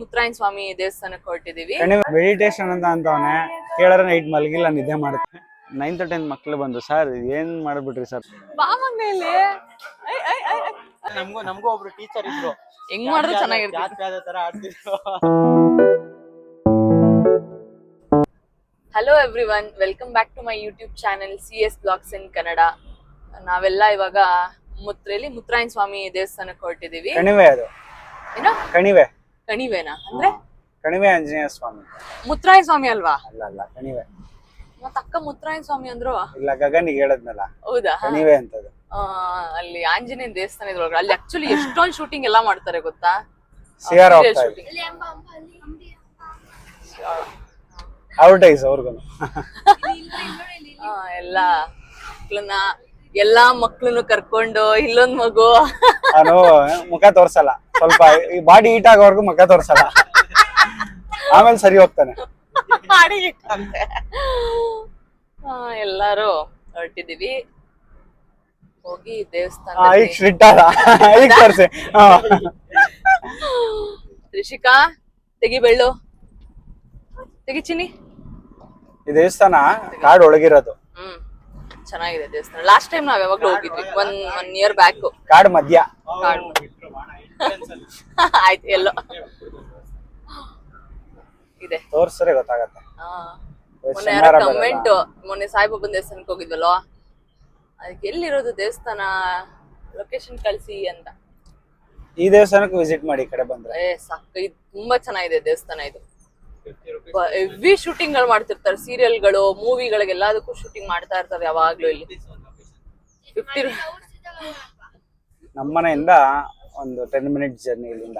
ಮುತ್ತರಾಯನ ಸ್ವಾಮಿ ದೇವಸ್ಥಾನಕ್ಕೆ ಹೊರಟಿದೀವಿ. Meditation ಅಂತವನೆ ಕೇಳರ night ಮಲಗಿಲ್ಲ ನಿದ್ದೆ ಮಾಡುತ್ತೆ. 9th 10th ಮಕ್ಳು ಬಂದು ಸರ್ ಏನ್ ಮಾಡ್ಬಿಟ್ರಿ ಸರ್. ನಮಗೂ ಒಬ್ರು ಟೀಚರ್ ಇದ್ರು, ಹೆಂಗ್ ಮಾಡಿದ್ರು ಚೆನ್ನಾಗಿರುತ್ತೆ. Hello everyone, welcome back to my YouTube channel CS blogs in Kannada. ನಾವೆಲ್ಲ ಇವಾಗ ಮುತ್ತರಾಯನ ಸ್ವಾಮಿ ದೇವಸ್ಥಾನಕ್ಕೆ ಹೊರಟಿದೀವಿ. ಕಣಿವೆ ಅದು ಏನೋ ಕಣಿವೆನಾ ಅಂದ್ರೆ ಕಣಿವೆ ಆಂಜನೇಯ ಸ್ವಾಮಿ. ಮುತ್ತರಾಯನ ಸ್ವಾಮಿ ಅಲ್ವಾ? ಅಲ್ಲ ಕಣಿವೆ. ಮತ್ತ ಅಕ್ಕ ಮುತ್ತರಾಯನ ಸ್ವಾಮಿ ಅಂದ್ರು. ಇಲ್ಲ ಗಗನಿಗೆ ಹೇಳದ್ನಲ್ಲ. ಹೌದಾ? ಕಣಿವೆ ಅಂತದು. ಅಲ್ಲಿ ಆಂಜನೇಯ ದೇವಸ್ಥಾನ ಇದ್ರೊಳಗೆ ಅಲ್ಲಿ ಆಕ್ಚುಲಿ ಎಷ್ಟೊಂದು ಶೂಟಿಂಗ್ ಎಲ್ಲಾ ಮಾಡ್ತಾರೆ ಗೊತ್ತಾ? ಅಡ್ವರ್ಟೈಸ್ ಅವ್ರಿಗೂ ಎಲ್ಲಾ ಮಕ್ಳನ್ನು ಕರ್ಕೊಂಡು ಇಲ್ಲೊಂದ್ ಮಗು ನಾನು ಮುಖ ತೋರ್ಸಲ್ಲ, ಸ್ವಲ್ಪ ಬಾಡಿ ಹೀಟ್ ಆಗೋವರೆಗೂ ಮುಖ ತೋರ್ಸಲ್ಲ, ಆಮೇಲೆ ಸರಿ ಹೋಗ್ತಾನೆ. ಎಲ್ಲಾರು ಹೊರಟಿದೀವಿ. ಹೋಗಿ ದೇವಸ್ಥಾನ ತ್ರಿಷಿಕಾ ತೆಗಿ ಬೆಳ್ಳು ತೆಗಿ ಚಿನ್ನಿ. ಈ ದೇವಸ್ಥಾನ ಕಾಡು ಒಳಗಿರೋದು. ಚೆನ್ನಾಗಿದೆ ದೇವಸ್ಥಾನ. ಲಾಸ್ಟ್ ಟೈಮ್ ನಾವ್ ಯಾವಾಗ್ಲೂ ಹೋಗಿದ್ವಿ, ಒನ್ ಇಯರ್ ಬ್ಯಾಕ್. ಕಾಡು ಮಧ್ಯ. ಆಯ್ತು, ಎಲ್ಲೋ ಇದೆ ತೋರ್ಸ್ರೆ ಗೊತ್ತಾಗತ್ತೆ. ಮೊನ್ನೆ ಕಮೆಂಟ್, ಮೊನ್ನೆ ಸಾಯಿಬಾಬನ್ ದೇವಸ್ಥಾನಕ್ಕೆ ಹೋಗಿದ್ವಲ್ವಾ, ಅದಕ್ಕೆ ಎಲ್ಲಿರೋದು ದೇವಸ್ಥಾನ ಲೊಕೇಶನ್ ಕಳಿಸಿ ಅಂತ. ಈ ದೇವಸ್ಥಾನಕ್ಕೆ ವಿಸಿಟ್ ಮಾಡಿ ಈ ಕಡೆ ಬಂದ್ರೆ. ಸಾಕು, ಇದು ತುಂಬಾ ಚೆನ್ನಾಗಿದೆ ದೇವಸ್ಥಾನ. ಇದು ಹೆವಿ ಶೂಟಿಂಗ್ ಗಳು ಮಾಡ್ತಿರ್ತಾರೆ, ಸೀರಿಯಲ್ಗಳು, ಮೂವಿಗಳಿಗೆ ಎಲ್ಲದಕ್ಕೂ ಶೂಟಿಂಗ್ ಮಾಡ್ತಾ ಇರ್ತಾರೆ ಯಾವಾಗ್ಲೂ. ಇಲ್ಲಿ 50 ನಮ್ಮನೆಯಿಂದ ಒಂದು 10 minutes ಜರ್ನಿ ಇಲ್ಲಿಂದ.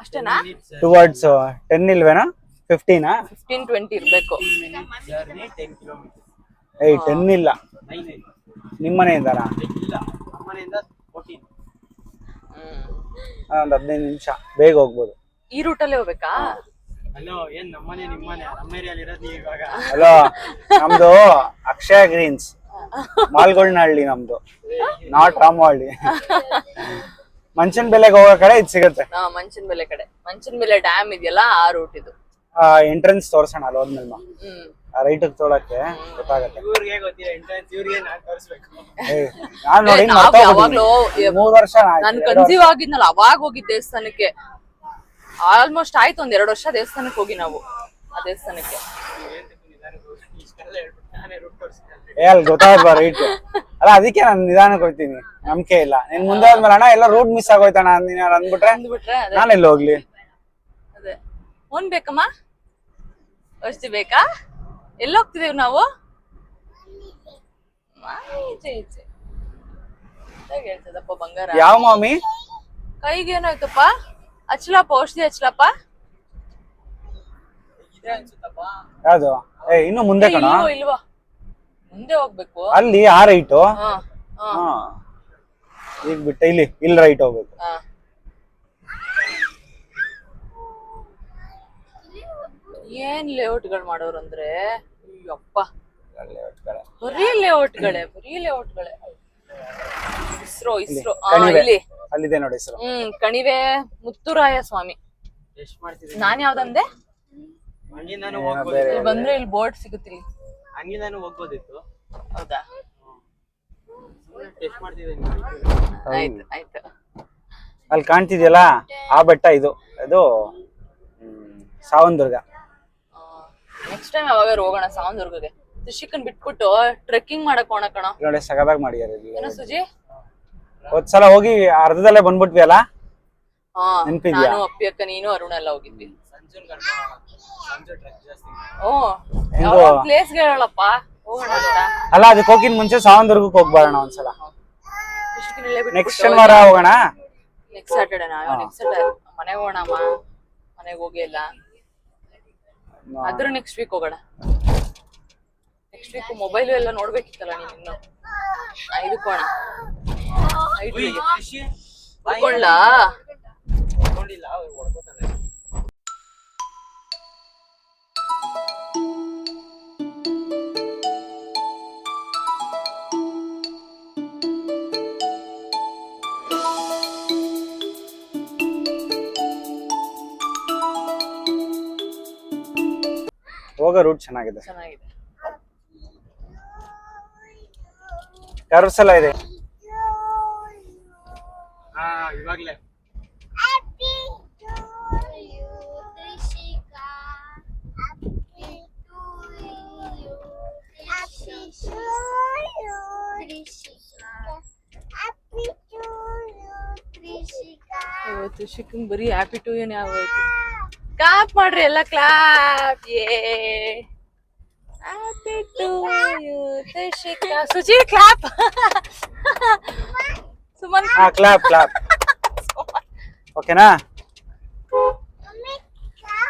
ಅಷ್ಟೇನಾ? ಟುವರ್ಡ್ಸ್ 10 ಇಲ್ವೇನಾ? 15 ಇರ್ಬೇಕು. 10 ಇಲ್ಲ. ನಿಮ್ಮನೆಯಿಂದನಾ? ಒಂದು 15 ನಿಮಿಷ ಬೇಗ ಹೋಗ್ಬೋದು. ಈ ರೂಟಲ್ಲೇ ಹೋಗ್ಬೇಕಾ? ಹಲೋ, ಏನ್ ನಮ್ಮನೆ ನಿಮ್ಮನೆ ನಮ್ಮ ಏರಿಯಲ್ಲಿ ಇರೋದು ನೀವು ಇವಾಗ? ಹಲೋ, ನಮ್ದು ಅಕ್ಷಯ ಗ್ರೀನ್ಸ್, ಮಾಲ್ಗೊಳ್ನಹಳ್ಳಿ ನಮ್ದು, ನಾಟ್ ರಾಮಹಳ್ಳಿ. ಮಂಚನ್ ಬೆಲೆಗೆ ಹೋಗೋ ಕಡೆ ಇದು ಸಿಗುತ್ತೆ. ಮಂಚನ್ ಬೆಲೆ ಕಡೆ, ಮಂಚನ್ ಬೆಲೆ ಡ್ಯಾಮ್ ಇದೆಯಲ್ಲ, ಆ ರೂಟ್ ಇದು. ಎಂಟ್ರೆನ್ಸ್ ತೋರ್ಸೋಣ ಅಲ್ಲಿ ಹೋದ್ಮೇಲೆ. ರೈಟ್ ತೊಳಕ್ಕೆ ಗೊತ್ತಾಗತ್ತೆ. ಇವ್ರಿಗೆ ಗೊತ್ತಿಲ್ಲ ಎಂಟ್ರೆನ್ಸ್, ಇವ್ರಿಗೆ ನಾನ್ ತೋರಿಸ್ಬೇಕು. ನಾನ್ ನೋಡಿ ಯಾವಾಗ್ಲೂ 3 ವರ್ಷ ನಾನು ಕನ್ಸೀವ್ ಆಗಿದ್ನಲ್ಲ ಅವಾಗ ಹೋಗಿದ್ದ ದೇವಸ್ಥಾನಕ್ಕೆ. ಆಲ್ಮೋಸ್ಟ್ ಆಯ್ತು, 2 ವರ್ಷ ದೇವಸ್ಥಾನಕ್ಕೆ ಹೋಗಿ ನಾವು. ಆ ದೇವಸ್ಥಾನಕ್ಕೆ ಅಲ್ಲಿ ಗೊತ್ತಾಗ್ಬಾರ ರೈಟ್ ಅಲ್ಲ, ಅದಕ್ಕೆ ನಾನು ನಿಧಾನಕ್ಕೆ ಹೋಗ್ತೀನಿ. ನಂಬಿಕೆ ಇಲ್ಲ. ನೀನ್ ಮುಂದೆ ಹೋದ್ಮೇಲೆ ಅಣ್ಣ ಎಲ್ಲ ರೂಟ್ ಮಿಸ್ ಆಗೋಯ್ತಣ್ಣ ಅಂದ್ಬಿಟ್ರೆ ನಾನೆಲ್ಲ ಹೋಗ್ಲಿ. ಅದೇ ಓನ್ ಬೇಕಮ್ಮ, ಅಷ್ಟು ಬೇಕಾ? ಎಲ್ಲಿ ಹೋಗ್ತಿದೀವಿ ನಾವು? ಹೇಳ್ತದಪ್ಪ ಬಂಗಾರ. ಯಾವ ಮಾಮಿ ಕೈಗೆ ಏನಾಯ್ತಪ್ಪ? ಹಚ್ಲಪ್ಪ, ಔಷಧಿ ಹಚ್ಲಪ್ಪ. ಯಾವ್ದು? ಇನ್ನು ಮುಂದೆ ಕಣ. ಇಲ್ವಾ, ಮುಂದೆ ಹೋಗ್ಬೇಕು. ಅಲ್ಲಿ ಆ ರೈಟು ಈಗ ಬಿಟ್ಟೆ ಇಲ್ಲಿ ರೈಟ್ ಹೋಗ್ಬೇಕು. ಏನ್ ಲೇಔಟ್ಗಳು ಮಾಡೋರು ಅಂದ್ರೆ, ಅಯ್ಯಪ್ಪ, ಬರೀ ಲೇಔಟ್ಗಳೇ. ಇಸ್ರೋ ಇಲ್ಲಿ ಅಲ್ಲಿದೆ ನೋಡಿ ಹೆಸರು. ಕಣಿವೆ ಮುತ್ತುರಾಯ ಸ್ವಾಮಿ. ನಾನ್ ಯಾವ್ದಂದೆ? ಬಂದ್ರೆ ಇಲ್ಲಿ ಬೋರ್ಡ್ ಸಿಗುತ್ತಿಲ್ಲ. ಹಂಗೆ ನಾನು ಹೋಗ್ಬೋದಿತ್ತು. ಹೌದಾ? ಆಯ್ತು. ಅಲ್ಲಿ ಕಾಣ್ತಿದ್ಯಲ್ಲ ಆ ಬೆಟ್ಟ, ಇದು ಸಾವಂದುರ್ಗ. ನೆಕ್ಸ್ಟ್ ಟೈಮ್ ಯಾವಾಗ ಹೋಗೋಣ ಸಾವಂದುರ್ಗಗೆ. ತ್ರಿಷಿಕನ್ ಬಿಟ್ಬಿಟ್ಟು ಟ್ರೆಕ್ಕಿಂಗ್ ಮಾಡಕ್ ಹೋಗೋಣ ಕಣ. ನೋಡಿ ಸಗದಾಗಿ ಮಾಡಿದ್ದಾರೆ. ಏನೋ ಸುಜಿ, ಒಂದ್ಸಲ ಹೋಗಿ ಅರ್ಧದಲ್ಲೇ ಬಂದ್ಬಿಟ್ವಿ ಅಲ್ಲ? ನೆನ್ಪಿದ್ಯಾ? ನಾನು ಅಪ್ಪಿ ಅಕ್ಕ, ನೀನು ಅರುಣ ಎಲ್ಲ ಹೋಗಿದ್ವಿ. ಪ್ಲೇಸ್ ಹೇಳಪ್ಪ, ಹೋಗೋಣ ಅಂತ. ಅಲ್ಲ, ಅದಕ್ಕೆ ಹೋಗಿನ್ ಮುಂಚೆ ಸಾವಂದುರ್ಗಕ್ಕೆ ಹೋಗ್ಬಾರೋಣ ಒಂದ್ಸಲ. ನೆಕ್ಸ್ಟ್ ಶನಿವಾರ ಹೋಗೋಣ. ನೆಕ್ಸ್ಟ್ ಸ್ಯಾಟರ್ಡೇ ಮನೆಗೆ ಹೋಗೋಣಮ್ಮ. ಮನೆಗೆ ಹೋಗಿಲ್ಲ, ಅದ್ರ ನೆಕ್ಸ್ಟ್ ವೀಕ್ ಹೋಗೋಣ. ನೆಕ್ಸ್ಟ್ ವೀಕ್ ಮೊಬೈಲ್ ಎಲ್ಲ ನೋಡ್ಬೇಕಿತ್ತಲ್ಲ ನೀನು. ಇನ್ನು ಇದಕ್ಕೆ ಹೋಗೋಣ. ಹೋಗೋ ರೂಟ್ ಚೆನ್ನಾಗಿದೆ. ಚೆನ್ನಾಗಿದೆ. ಕರ್ವ್ಸ್ ಎಲ್ಲ ಇದೆ. ಹಾ ಇವಾಗ್ಲೇ ಇವತ್ತು ಶಿಖನ್ ಬರೀ ಹ್ಯಾಪಿ ಟು ಯು ಆಗೋಯ್ತು. ಕ್ಲಾಪ್ ಮಾಡ್ರಿ ಎಲ್ಲ, clap. Happy to you Trishika. Suji clap. Suman ಹಾ ಕ್ಲಾಪ್ ಕ್ಲಾಪ್. ಓಕೆನಾ?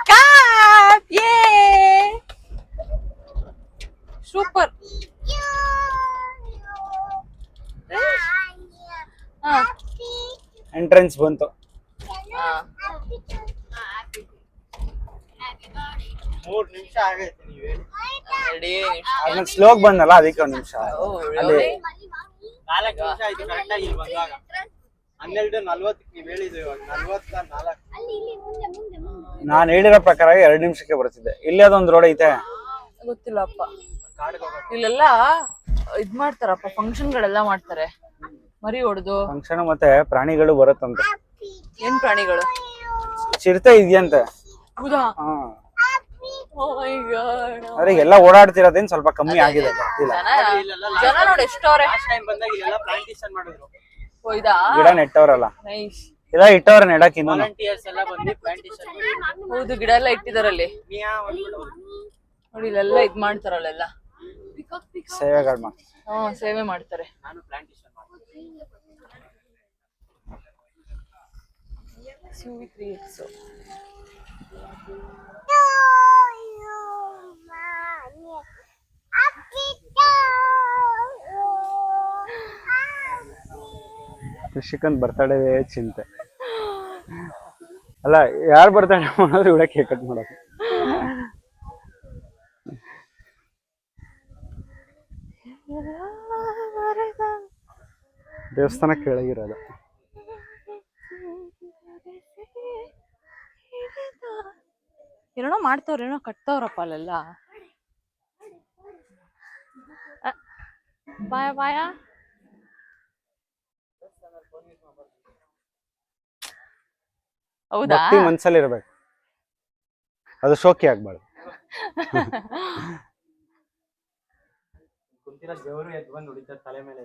ಕ್ಲಾಪ್. ಸೂಪರ್. ಹಾ ಎಂಟ್ರೆನ್ಸ್ ಬಂತು. ಹಾ 3 ನಿಮಿಷ ಆಗೈತೆ ನೀವ್ ಹೇಳಿ. ಆಮೇಲೆ ಸ್ಲೋಗ್ ಬಂದಲ್ಲ ಅದಕ್ಕೆ 1 ನಿಮಿಷ ಅಲ್ಲಿ. 4 ನಿಮಿಷ ಆಯ್ತು ಕರೆಕ್ಟ್ ಆಗಿ ಇಲ್ಲಿ ಬಂದಾಗ. 12:40 ನೀವ್ ಹೇಳಿದ್ರಿ, ಇವಾಗ 44. ನಾನು ಹೇಳಿರೋ ಪ್ರಕಾರ 2 ನಿಮಿಷಕ್ಕೆ ಬರ್ತಿದ್ದೆ. ಇಲ್ಲಿ ಅದೊಂದು ರೋಡ್ ಐತೆ, ಗೊತ್ತಿಲ್ಲಪ್ಪ. ಕಾಡ್ಗೆ ಹೋಗೋದು. ಇಲ್ಲೆಲ್ಲ ಇದ್ ಮಾಡ್ತಾರಪ್ಪ, ಫಂಕ್ಷನ್ಗಳೆಲ್ಲ ಮಾಡ್ತಾರೆ. ಮರಿ ಹೊಡೆದು ಫಂಕ್ಷನ್ ಮತ್ತೆ ಪ್ರಾಣಿಗಳು ಬರುತ್ತಂತೆ. ಏನ್ ಪ್ರಾಣಿಗಳು? ಚಿರತೆ ಇದೆಯಂತೆ. ಹೌದಾ? ಹಾ Oh my God. ಆದ್ರೆ ಎಲ್ಲ ಓಡಾಡ್ತಿರೋದೇನ್ ಸ್ವಲ್ಪ ಕಮ್ಮಿ ಆಗಿದೆ, ಗೊತ್ತಿಲ್ಲ. ಜನ ನೋಡಿ ಎಷ್ಟವ್ರೆ. ಲಾಸ್ಟ್ ಟೈಮ್ ಬಂದಾಗ ಇಲ್ಲೆಲ್ಲ ಪ್ಲಾಂಟೇಶನ್ ಮಾಡಿದ್ರು. ಹೋಯ್ದಾ? ಗಿಡ ನೆಟ್ಟವ್ರಲ್ಲ, ನೈಸ್. ಇಲ್ಲ ಇಟ್ಟವ್ರ ನೆಡಕ್ ಇನ್ನು. ವಾಲಂಟಿಯರ್ಸ್ ಎಲ್ಲ ಬಂದು ಪ್ಲಾಂಟೇಶನ್ ಮಾಡಿದ್ರು. ಹೌದು, ಗಿಡ ಎಲ್ಲ ಇಟ್ಟಿದಾರಲ್ಲಿ ನೋಡಿ. ಇಲ್ಲೆಲ್ಲ ಇದ್ ಮಾಡ್ತಾರಲ್ಲೆಲ್ಲ ಸೇವೆಗಳು ಮಾಡಿ. ಸೇವೆ ಮಾಡ್ತಾರೆ. ನಾನು ಪ್ಲಾಂಟೇಶನ್ ಮಾಡ್ತೀನಿ. ಋಷಿಕನ್ ಬರ್ತಡೇ ಚಿಂತೆ ಅಲ್ಲ, ಯಾರು ಬರ್ತಡೇ ಮಾಡಿದ್ರೆ ಇವಳ ಕೇಕ್ ಕಟ್ ಮಾಡೋದು. ದೇವಸ್ಥಾನ ಕೆಳಗಿರೋದು. ಏನೋ ಮಾಡ್ತವ್ರ, ಏನೋ ಕಟ್ತವ್ರಪ್ಪ ಅಲ್ಲೆಲ್ಲ. ಬಾಯ ಬಾಯ. ಹೌದಾ? ಭಕ್ತಿ ಮನ್ಸಲ್ಲಿ ಇರ್ಬೇಕು, ಅದು ಶೋಕಿ ಆಗ್ಬಾರ್ದು. ಕುಂತಿರೋ ದೇವರು ಎದ್ದು ಬಂದು ಹೊಡಿತಾರೆ ತಲೆ ಮೇಲೆ.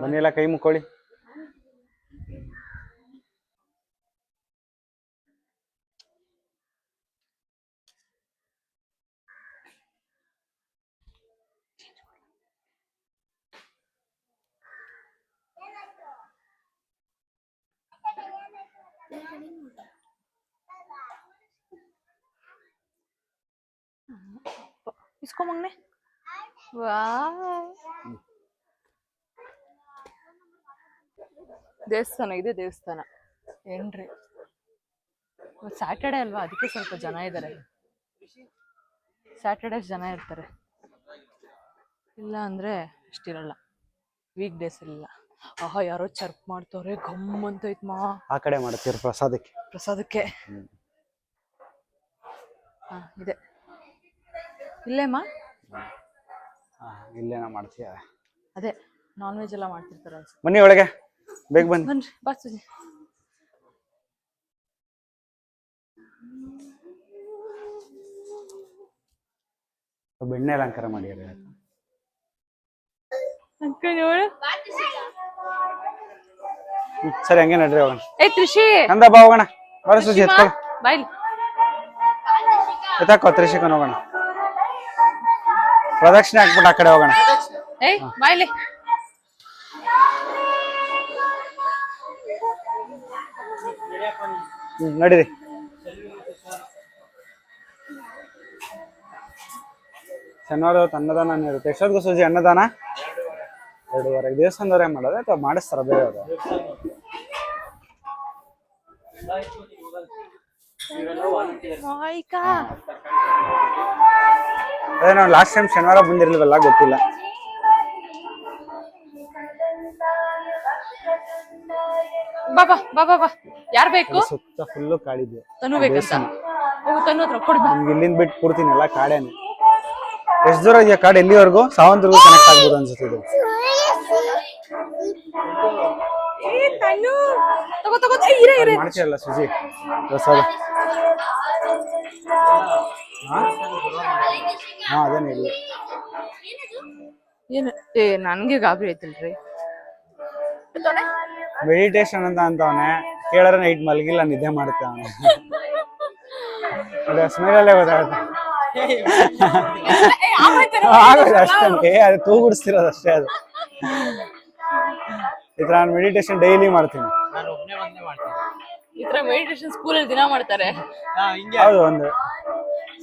ಬನ್ನಿ ಎಲ್ಲ ಕೈ ಮುಕ್ಕೊಳ್ಳಿ. ಇಸ್ಕೊ ಮಗ್ನೆ. ದೇವಸ್ಥಾನ ಇದೆ, ದೇವಸ್ಥಾನ ಏನ್ರಿ. ಸ್ಯಾಟರ್ಡೆ ಅಲ್ವಾ, ಅದಕ್ಕೆ ಸ್ವಲ್ಪ ಜನ ಇದ್ದಾರೆ. ಸ್ಯಾಟರ್ಡೆ ಜನ ಇರ್ತಾರೆ, ಇಲ್ಲ ಅಂದ್ರೆ ಅಷ್ಟಿರಲ್ಲ. ವೀಕ್ ಡೇಸ್ ಇಲ್ಲ. ಆಹಾ, ಯಾರೋ ಚರ್ಪ್ ಮಾಡ್ತವ್ರೆ, ಗಮ್ ಅಂತ ಐತ್ಮಾ. ಆ ಕಡೆ ಮಾಡ್ತೀರ ಪ್ರಸಾದಕ್ಕೆ. ಪ್ರಸಾದಕ್ಕೆ ಇದೆ ಇಲ್ಲೇಮ್ಮ. ಇಲ್ಲೇನ ಮಾಡ್ತೀಯ? ಅದೇ ನಾನ್ ವೆಜ್ ಎಲ್ಲ ಮಾಡ್ತಿರ್ತಾರೆ ಅನ್ಸುತ್ತೆ. ಬನ್ನಿ ಒಳಗೆ, ಬೇಗ ಬನ್ನಿ. ಬನ್ರಿ, ಬಾ ಸುಜಿ. ಬೆಣ್ಣೆ ಅಲಂಕಾರ ಮಾಡಿದ್ದಾರೆ. ಸರಿ, ಹಂಗೆ ನಡ್ರಿ ಹೋಗೋಣ. ತ್ರಿಷಿ ನಂದ ಬಾ ಹೋಗೋಣ. ಬರ ಸುಜಿ, ಎತ್ಕೊಳ್ಳ. ಬಾಯ್ಲಿ ಎತ್ತಾಕೋ, ತ್ರಿಷಿಕನ್ ಹೋಗೋಣ. ಪ್ರದಕ್ಷಿಣೆ ಹಾಕ್ಬಿಟ್ಟು ಆ ಕಡೆ ಹೋಗೋಣ. ಬಾಯ್ಲಿ. ನಡೀರಿ. ಶನಿವಾರ ಹೊತ್ತು ಅನ್ನದಾನ ಇರುತ್ತೆ. ಎಷ್ಟೊತ್ತಿಗೂ ಸೂಜಿ ಅನ್ನದಾನ? 2:30. ದೇವಸ್ಥಾನದವ್ರೇ ಮಾಡೋದು ಅಥವಾ ಮಾಡಿಸ್ತಾರ ಬೇರೆ ಅವರು? ಅದೇ ನಾವು ಲಾಸ್ಟ್ ಟೈಮ್ ಶನಿವಾರ ಬಂದಿರ್ಲಿಲ್ವಲ್ಲ, ಗೊತ್ತಿಲ್ಲ. ಬಾ ಬಾ ಬಾ ಬಾ ಬಾ ಯಾರ್ ಬೇಕು? ಸುತ್ತ ಫುಲ್ಲು ಕಾಡಿದೆ. ತನು ಬೇಕಂತ ಹೋಗು, ತನು ಹತ್ರ ಕೊಡಿ ಬಾ. ನಿಮ್ಗೆ ಇಲ್ಲಿಂದ ಬಿಟ್ಟು ಕೊಡ್ತೀನಿ, ಎಲ್ಲ ಕಾಡೇನೆ. ಎಷ್ಟು ದೂರ ಇದೆಯಾ ಕಾಡು? ಎಲ್ಲಿವರೆಗೂ? ಸಾವಂತರಿಗೂ ಕನೆಕ್ಟ್ ಆಗ್ಬೋದು ಅನ್ಸುತ್ತೆ ಇದು. ತನು ತಗೋ ತಗೋ, ಇರೇ ಇರೇ. ಮಾಡ್ತೀಯಲ್ಲ ಸುಜಿ ಪ್ರಸಾದ? ಹಾ ಅದೇನೆ ಇಲ್ಲಿ. ಏನು ನನ್ಗೆ ಗಾಬರಿ ಆಯ್ತಲ್ರಿ. ಮೆಡಿಟೇಷನ್ ಅಂತ ಅಂತವನೆ, ಕೇಳಿದ್ರೆ ನೈಟ್ ಮಲಗಿಲ್ಲ, ನಿದ್ದೆ ಮಾಡುತ್ತೆ ಅವನು. ಅದೇ ಸ್ಮೈಲಲ್ಲೇ ಗೊತ್ತಾಗುತ್ತೆ. ಆಗೋದು ಅಷ್ಟೇ, ಅದು ತೂಗುಡಿಸ್ತಿರೋದು ಅಷ್ಟೇ. ಅದು ಈ ತರ ನಾನು ಮೆಡಿಟೇಷನ್ ಡೈಲಿ ಮಾಡ್ತೀನಿ. ನಾನು ಒಬ್ಬನೇ ಒಂದೇ ಮಾಡ್ತೀನಿ ಈ ತರ ಮೆಡಿಟೇಷನ್ ಸ್ಕೂಲಲ್ಲಿ ದಿನ ಮಾಡ್ತಾರೆ. ಹಿಂಗೆ ಹೌದು, ಒಂದು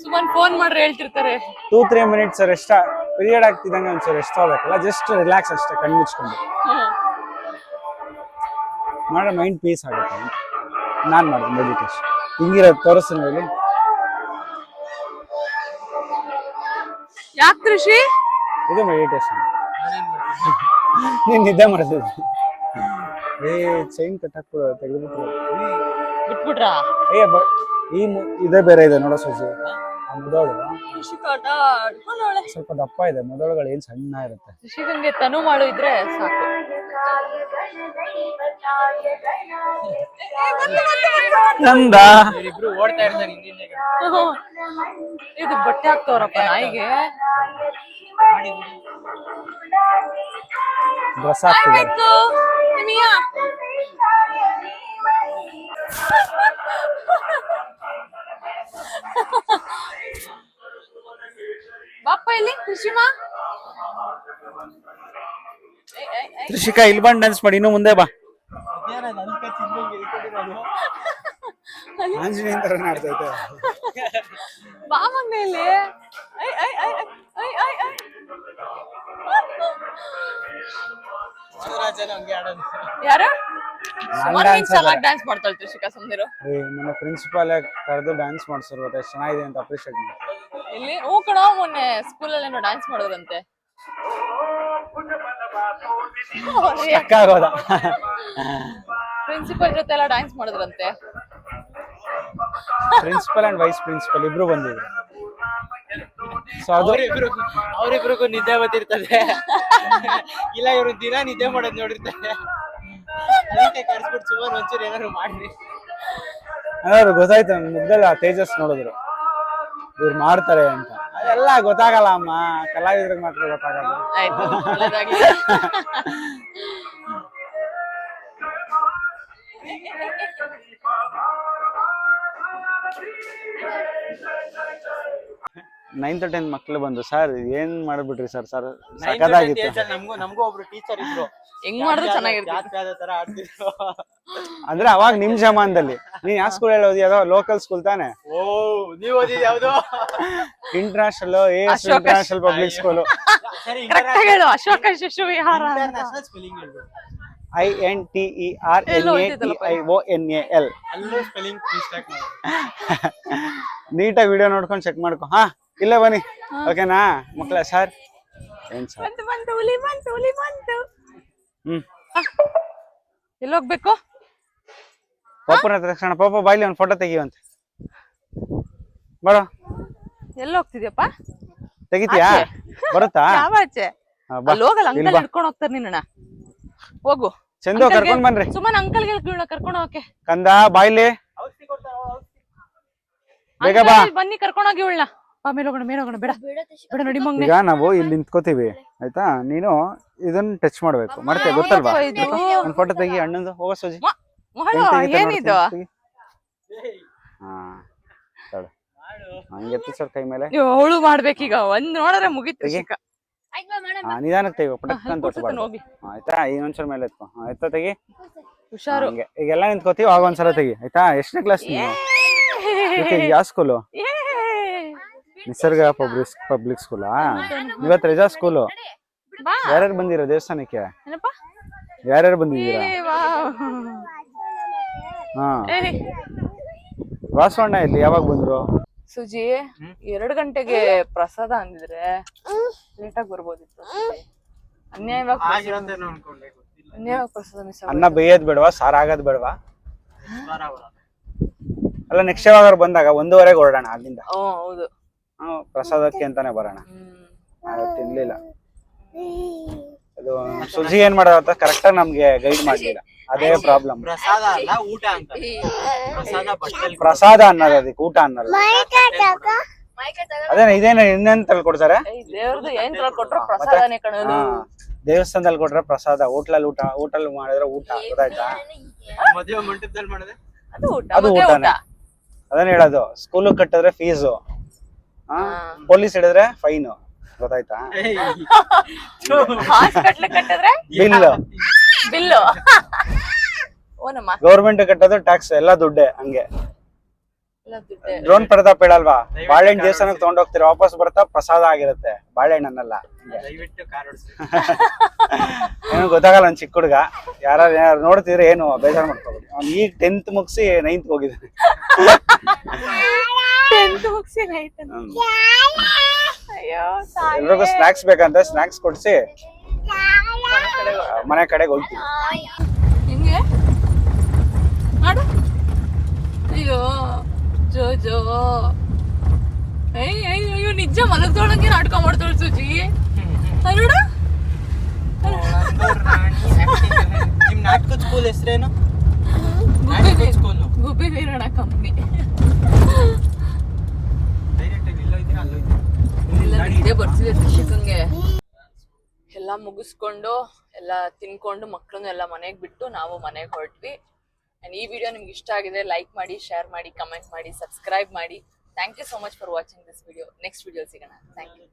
ಸುಮ್ಮನೆ ಫೋನ್ ಮಾಡ್ರೆ ಹೇಳ್ತಿರ್ತಾರೆ 2-3 ಮಿನಿಟ್ಸ್ ರೆಸ್ಟ್ ಪೀರಿಯಡ್ ಆಗ್ತಿದ್ದಂಗೆ ಒಂಚೂರು ರೆಸ್ಟ್ ಹೋಗ್ಬೇಕಲ್ಲ, ಜಸ್ಟ್ ರಿಲ್ಯಾಕ್ಸ್ ಅಷ್ಟೇ, ಕಣ್ಣು ಮುಚ್ಕೊಂಡು ಮಾಡ್ರೆ ಮೈಂಡ್ ಪೀಸ್ ಆಗುತ್ತೆ. ನಾನು ಮಾಡ್ತೀನಿ ಮೆಡಿಟೇಷನ್. ಹಿಂಗಿರೋದು ತೋರಿಸ್ತೀನಿ ಇಲ್ಲಿ. ಯಾಕೆ ಕೃಷಿ? ಇದು ಮೆಡಿಟೇಷನ್. ನೀನ್ ನಿದ್ದೆ ಮಾಡ್ತಿದ್ದೆ. ಚೈನ್ ಕಟ್ಟಾಕ್ಬಿಡು, ತೆಗೆದ್ಬಿಟ್ರು. ಬಿಟ್ಬಿಟ್ರಾ? ಇದೇ ಬೇರೆ ಇದೆ ನೋಡೋ ಸುಜಿ. ಆ ಮುದೋಳು ಸ್ವಲ್ಪ ದಪ್ಪ ಇದೆ, ಮುದೋಳುಗಳು ಏನ್ ಸಣ್ಣ ಇರುತ್ತೆ. ಕೃಷಿಗಂಗೆ ತನು ಮಾಡು ಇದ್ರೆ ಸಾಕು. ನಂದ ಇಬ್ರು ಓಡ್ತಾ ಇರ್ತಾರೆ ಹಿಂದಿಂದ. ಇದು ಬಟ್ಟೆ ಹಾಕ್ತವ್ರಪ್ಪ ನಾಯಿಗೆ. ಡ್ರೆಸ್ ಹಾಕ್ತಿದ್ದಾರೆ. ಬಾಪ ಇಲ್ಲಿ ಕೃಷಿಮಾ. ಕೃಷಿಕಾ ಇಲ್ಲಿ ಬಂದು ಡ್ಯಾನ್ಸ್ ಮಾಡಿ, ಇನ್ನು ಮುಂದೆ ಬಾ. ಆಂಜನೇಯನ್ ತರ ಆಡ್ತೈತೆ. ಬಾ ಮಗನಲ್ಲಿ. ಯಾರು ಚೆನ್ನಾಗಿ ಡ್ಯಾನ್ಸ್ ಮಾಡ್ತಾಳೆ ಕೃಷಿಕಾ, ಸುಮ್ನಿರು. ನನ್ನ ಪ್ರಿನ್ಸಿಪಾಲ್ ಕರೆದು ಡ್ಯಾನ್ಸ್ ಮಾಡ್ಸೋರು, ಗೊತ್ತಾ ಎಷ್ಟು ಚೆನ್ನಾಗಿದೆ ಅಂತ ಅಪ್ರಿಷಿಯೇಟ್ ಮಾಡ್ತಾರೆ. ಇಲ್ಲಿ ಹೂ ಕಣ, ಮೊನ್ನೆ ಸ್ಕೂಲಲ್ಲಿ ಏನೋ ಡ್ಯಾನ್ಸ್ ಮಾಡೋದಂತೆ. ಆಗೋದ ಪ್ರಿನ್ಸಿಪಲ್ ಜೊತೆ ಎಲ್ಲ ಡ್ಯಾನ್ಸ್ ಮಾಡಿದ್ರಂತೆ. ಪ್ರಿನ್ಸಿಪಲ್ ಅಂಡ್ ವೈಸ್ ಪ್ರಿನ್ಸಿಪಲ್ ಇಬ್ರು ಬಂದಿದ್ರು. ಸೊ ಅದು ಅವ್ರಿಬ್ರಿಗೂ ನಿದ್ದೆ ಬರ್ತಿರ್ತದೆ. ಇಲ್ಲ ಇವ್ರು ದಿನ ನಿದ್ದೆ ಮಾಡೋದ್ ನೋಡಿರ್ತಾರೆ. ಅದಕ್ಕೆ ಕರ್ಸ್ಬಿಟ್ಟು ಸುಮಾರು ಒಂಚೂರು ಏನಾದ್ರು ಮಾಡ್ರಿ. ಅವ್ರು ಗೊತ್ತಾಯ್ತು, ಮುಗ್ದಲ್ಲ ತೇಜಸ್ ನೋಡಿದ್ರು ಇವ್ರು ಮಾಡ್ತಾರೆ ಅಂತ. ಅದೆಲ್ಲ ಗೊತ್ತಾಗಲ್ಲ ಅಮ್ಮ, ಕಲಾವಿದ್ರಿಗೆ ಮಾತ್ರ ಗೊತ್ತಾಗಲ್ಲ. ಆಯ್ತು, ಒಳ್ಳೆದಾಗ್ಲಿ. ನೈನ್ತ್ 10th ಮಕ್ಳು ಬಂದು, ಸರ್ ಏನ್ ಮಾಡ್ಬಿಟ್ರಿ ಸರ್, ಸಖತ್ತಾಗಿತ್ತು. ನಮಗೂ ಒಬ್ರು ಟೀಚರ್ ಇದ್ರು, ಹೆಂಗ್ ಮಾಡಿದ್ರು ಚೆನ್ನಾಗಿರ್ತಿತ್ತು. ತರ ಆಡ್ತಿದ್ರು. ಅಂದ್ರೆ ಅವಾಗ ನಿಮ್ ಜಮಾನದಲ್ಲಿ. ನೀನ್ ಯಾವ ಸ್ಕೂಲ್ ಹೇಳೋದಿ? ಯಾವ್ದೋ ಲೋಕಲ್ ಸ್ಕೂಲ್ ತಾನೆ? ಓ, ನೀವ್ ಓದಿದ್ ಯಾವ್ದು? International international public school. ಹೇಳು, ಅಶೋಕ ಶಿಶು ವಿಹಾರ. ಸ್ಪೆಲ್ಲಿಂಗ್ ಹೇಳ್ಬೇಕು. INTERNATIONAL. ಅಲ್ಲೂ ಸ್ಪೆಲ್ಲಿಂಗ್ ಮಿಸ್ಟೇಕ್ ಮಾಡಿ. ನೀಟಾಗಿ ವಿಡಿಯೋ ನೋಡ್ಕೊಂಡು ಚೆಕ್ ಮಾಡ್ಕೊ. ಹಾ, ಇಲ್ಲೇ ಬನ್ನಿ, ಓಕೆನಾ ಮಕ್ಕಳ? ಸರ್ ಏನ್ ಸರ್? ಹುಲಿ ಬಂತು. ಎಲ್ಲಿ ಹೋಗ್ಬೇಕು? ಪಾಪನ ತಕ್ಷಣ ಪಾಪ ಬಾಯ್ಲಿ ಒಂದು ಫೋಟೋ ತೆಗಿಯುವಂತೆ. ಬರೋ. ಎಲ್ಲಿ ಹೋಗ್ತಿದ್ಯಪ್ಪ? ತೆಗಿತೀಯಾ? ಬರುತ್ತಾ? ಯಾವ ಆಚೆ? ಅಲ್ಲಿ ಹೋಗಲ್ಲ, ಅಂಕಲ್ ಹಿಡ್ಕೊಂಡು ಹೋಗ್ತಾರೆ ನಿನ್ನ. ಹೋಗು ಚಂದು, ಕರ್ಕೊಂಡ್ ಬನ್ರಿ. ಸುಮ್ಮನೆ ಅಂಕಲ್ಗೆ ಕರ್ಕೊಂಡು ಹೋಗಕ್ಕೆ. ಕಂದ ಬಾಯ್ಲಿ, ಬೇಗ ಬಾ. ಬನ್ನಿ ಕರ್ಕೊಂಡು ಹೋಗಿ ಇವಳನ್ನ. ಬಾ, ಮೇಲೆ ಹೋಗೋಣ ಬೇಡ ಬೇಡ ನಡಿ ಮಗನೇ. ಈಗ ನಾವು ಇಲ್ಲಿ ನಿಂತ್ಕೋತೀವಿ ಆಯ್ತಾ, ನೀನು ಇದನ್ನ ಟಚ್ ಮಾಡ್ಬೇಕು. ಮಾಡ್ತೀಯ ಗೊತ್ತಲ್ವಾ? ಒಂದ್ ಫೋಟೋ ತೆಗಿ ಅಣ್ಣಂದು. ಹೋಗೋ ಸೋಜಿ, ಏನಿದು? ಹಾ ಹಂಗೆ ಸರ್ ಕೈ ಮೇಲೆ ಅವಳು ಮಾಡ್ಬೇಕೀಗ. ಒಂದ್ ನೋಡಿದ್ರೆ ಮುಗಿತು. ನಿಧಾನಕ್ಕೆ ತೆಗಿ, ಪಟಕ್ ಅಂತ ಹೋಗಿ ಆಯ್ತಾ. ಇನ್ನೊಂದ್ಸಲ ಮೇಲೆ ಎತ್ಕೊ, ಆಯ್ತಾ ತೆಗಿ. ಹುಷಾರು. ಹಂಗೆ ಈಗೆಲ್ಲ ನಿಂತ್ಕೋತೀವಿ, ಆಗ ಒಂದ್ಸಲ ತೆಗಿ ಆಯ್ತಾ. ಎಷ್ಟನೇ ಕ್ಲಾಸ್ ನೀವು? ಯಾವ ಸ್ಕೂಲು? ನಿಸರ್ಗ ಪಬ್ಲಿಕ್ ಸ್ಕೂಲಾ? ಇವತ್ತು ರಜಾ ಸ್ಕೂಲು. ಯಾರ್ಯಾರು ಬಂದಿರೋ ದೇವಸ್ಥಾನಕ್ಕೆ? ಯಾರ್ಯಾರು ಬಂದಿದ್ದೀರಾ? ಹಾ, ವಾಸವಣ್ಣ ಇಲ್ಲಿ ಯಾವಾಗ ಬಂದ್ರು? ಸುಜಿ 2 ಗಂಟೆಗೆ ಪ್ರಸಾದ ಅಂದಿದ್ರೆ ಲೇಟಾಗಿ ಬರ್ಬೋದಿತ್ತು. ಅನ್ಯಾಯವಾಗಿ ಇನ್ಯಾವಾಗ ಪ್ರಸಾದ ಮಿಸ್ ಅನ್ನ ಬೇಯೋದ್ ಬೇಡವಾ ಸಾರ್ ಆಗೋದ್ ಬೇಡವಾ ಅಲ್ಲ ನೆಕ್ಸ್ಟ್ ಯಾವಾಗ ಬಂದಾಗ 1:30ಗೆ ಹೊರಡೋಣ ಅಲ್ಲಿಂದ ಹೌದು ಪ್ರಸಾದಕ್ಕೆ ಅಂತಾನೆ ಬರೋಣ ಹ್ಮ್ ತಿನ್ಲಿಲ್ಲ ಅದು ಸುಜಿ ಏನ್ ಮಾಡೋದು ಅಂತ ಕರೆಕ್ಟ್ ಆಗಿ ನಮ್ಗೆ ಗೈಡ್ ಮಾಡ್ಲಿಲ್ಲ ಅದೇ ಪ್ರಾಬ್ಲಮ್ ಪ್ರಸಾದ ಅಲ್ಲ ಊಟ ಅಂತ ಪ್ರಸಾದ ಬಟ್ಟಲ್ ಪ್ರಸಾದ ಅನ್ನೋದು ಅದಕ್ಕೆ ಊಟ ಅನ್ನಲ್ಲ ಅದೇನ ಇದೇನ ಇನ್ನೇನ್ ಕೊಡ್ತಾರೆ ದೇವ್ರದ್ದು ಏನ್ ಕೊಟ್ರು ಪ್ರಸಾದನೇ ಕಣಲು ದೇವಸ್ಥಾನದಲ್ಲಿ ಕೊಟ್ರೆ ಪ್ರಸಾದ ಹೋಟೆಲ್ ಮಾಡಿದ್ರೆ ಊಟ ಗೊತ್ತಾಯ್ತಾ ಮದುವೆ ಮಂಟಪದಲ್ಲಿ ಮಾಡಿದ್ರೆ ಅದು ಊಟ ಅದು ಮತ್ತೆ ಊಟನೇ ಊಟ ಅದನ್ನ ಹೇಳೋದು ಸ್ಕೂಲ್ ಕಟ್ಟಿದ್ರೆ ಫೀಸು ಪೊಲೀಸ್ ಹಿಡಿದ್ರೆ ಫೈನ್ ಗೊತ್ತಾಯ್ತಾ ಹಾಸ್ಪಿಟ್ಲ್ ಕಟ್ಟಿದ್ರೆ ಬಿಲ್ ಬಿಲ್ಲು ಓನಮ್ಮ ಗೌರ್ಮೆಂಟ್ ಕಟ್ಟೋದು ಟ್ಯಾಕ್ಸ್ ಎಲ್ಲ ದುಡ್ಡೆ ಹಂಗೆ ಎಲ್ಲ ದುಡ್ಡೆ ಡ್ರೋನ್ ಪ್ರತಾಪ್ ಹೇಳಲ್ವಾ ಬಾಳೆಹಣ್ಣು ದೇವಸ್ಥಾನಕ್ಕೆ ತಗೊಂಡೋಗ್ತೀರಾ ವಾಪಸ್ ಬರ್ತಾ ಪ್ರಸಾದ ಆಗಿರುತ್ತೆ ಬಾಳೆಹಣ್ಣಲ್ಲ ದಯವಿಟ್ಟು ಕಾರ್ ಓಡಿಸಿ ಏನು ಗೊತ್ತಾಗಲ್ಲ ಒಂದ್ ಚಿಕ್ಕ ಹುಡುಗ ಯಾರು ನೋಡ್ತಿದ್ರೆ ಏನು ಬೇಜಾರು ಮಾಡ್ಕೋಬೇಡಿ ಅವ್ನು ಈಗ 10th ಮುಗಿಸಿ 9th ಹೋಗಿದ್ದಾನೆ 10th ಮುಗಿಸಿ ನೈಟ್ ಅಯ್ಯೋ ಎಲ್ರಿಗೂ ಸ್ನಾಕ್ಸ್ ಬೇಕಂತ ಸ್ನಾಕ್ಸ್ ಕೊಡ್ಸಿ ಮನೆ ಕಡೆಗೆ ಹೋಗ್ತೀವಿ ಹಿಂಗೆ ಮಾಡು ಅಯ್ಯೋ ಜೋ ಜೋ ಅಯ್ಯೋ ನಿಜ ಮಲಗ್ದೊಳಂಗೆ ನಾಟಕ ಮಾಡ್ತಾಳೆ ಸುಜಿ ಅರುಣ ನಿಮ್ ನಾಟಕದ ಸ್ಕೂಲ್ ಹೆಸರೇನು ಗುಬ್ಬಿ ವೀರಣ್ಣ ಕಂಪ್ನಿ ಇದೇ ಬರ್ತಿದೆ ಶಿಕ್ಷಕಂಗೆ ಎಲ್ಲ ಮುಗಿಸ್ಕೊಂಡು ಎಲ್ಲ ತಿನ್ಕೊಂಡು ಮಕ್ಕಳನ್ನು ಎಲ್ಲ ಮನೆಗೆ ಬಿಟ್ಟು ನಾವು ಮನೆಗೆ ಹೊರಟ್ವಿ ಅಂಡ್ ಈ ವಿಡಿಯೋ ನಿಮ್ಗೆ ಇಷ್ಟ ಆಗಿದೆ ಲೈಕ್ ಮಾಡಿ ಶೇರ್ ಮಾಡಿ ಕಮೆಂಟ್ ಮಾಡಿ ಸಬ್ಸ್ಕ್ರೈಬ್ ಮಾಡಿ thank you so much for watching this video next video ಸಿಗೋಣ ಥ್ಯಾಂಕ್ ಯು